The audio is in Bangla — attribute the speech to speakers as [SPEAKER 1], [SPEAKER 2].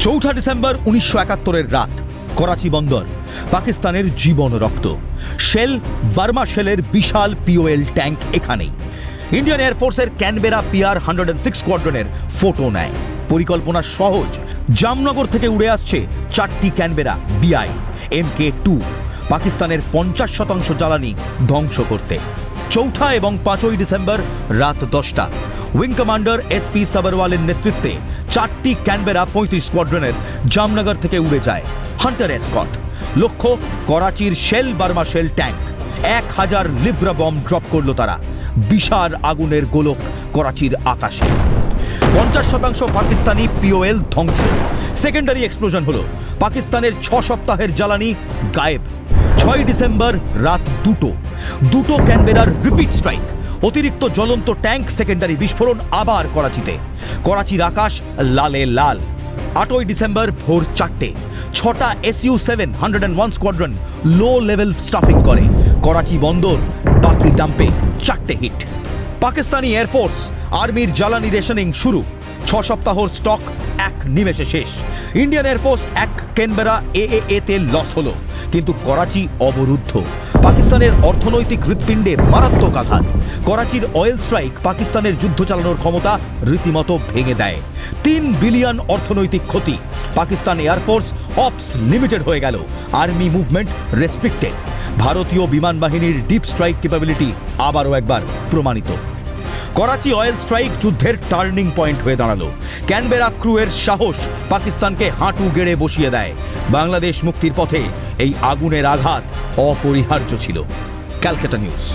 [SPEAKER 1] চৌঠা ডিসেম্বর 1971-এর রাত, করাচি বন্দর, পাকিস্তানের জীবন রক্ত। শেল, বার্মা শেলের বিশাল পিওএল ট্যাঙ্ক এখানেই। ইন্ডিয়ান এয়ারফোর্সের ক্যানবেরা PR-106 স্কোয়াড্রনের ফটো নেয়। পরিকল্পনা সহজ। জামনগর থেকে উড়ে আসছে 4টি ক্যানবেরা BI Mk2 পাকিস্তানের 50% জ্বালানি ধ্বংস করতে। চৌঠা এবং 5ই ডিসেম্বর রাত 10টা উইং কমান্ডার SP সাবরওয়ালের নেতৃত্বে 4টি ক্যানবেরা 35 স্কোয়াড্রনের জামনগর থেকে উড়ে যায়। Hunter escort. লক্ষ্য করাচির শেল বার্মা শেল ট্যাঙ্ক। 1000 লিব্রা বম্ব ড্রপ করলো তারা। বিশাল আগুনের গোলক করাচির আকাশে। 50% পাকিস্তানি পিওএল ধ্বংস। সেকেন্ডারি এক্সপ্লোশন হলো। পাকিস্তানের 6 সপ্তাহের জ্বালানি গায়েব। 6 ডিসেম্বর রাত 2টো ক্যানবেরার রিপিট স্ট্রাইক। অতিরিক্ত জ্বলন্ত ট্যাঙ্ক, সেকেন্ডারি বিস্ফোরণ আবার করাচিতে। করাচির আকাশ লালে লাল। 8ই ডিসেম্বর ভোর 4টে 6টা SU-7-101 squadron low level stuffing করে। করাচি বন্দর, বাকি ডাম্পে 4টে হিট। পাকিস্তানি এয়ারফোর্স, আর্মির জ্বালানি রেশনিং শুরু। 6 সপ্তাহর স্টক এক নিমেষে শেষ। ইন্ডিয়ান এয়ারফোর্স 1 ক্যানবেরা AAA-তে লস হলো, কিন্তু করাচি অবরুদ্ধ। পাকিস্তানের অর্থনৈতিক হৃৎপিণ্ডে মারাত্মক আঘাত। করাচির অয়েল স্ট্রাইক পাকিস্তানের যুদ্ধ চালানোর ক্ষমতা রীতিমতো ভেঙে দেয়। 3 বিলিয়ন অর্থনৈতিক ক্ষতি। পাকিস্তান এয়ারফোর্স অপস লিমিটেড হয়ে গেল। Army movement restricted. ভারতীয় বিমান বাহিনীর ডিপ স্ট্রাইক ক্যাপাবিলিটি আবারও একবার প্রমাণিত। করাচি অয়েল স্ট্রাইক যুদ্ধের টার্নিং পয়েন্ট হয়ে দাঁড়ালো। ক্যানবেরা ক্রুয়ের সাহস পাকিস্তানকে হাঁটু গেড়ে বসিয়ে দেয়। বাংলাদেশ মুক্তির পথে এই আগুনের আঘাত অপরিহার্য ছিল। ক্যালকাটা নিউজ।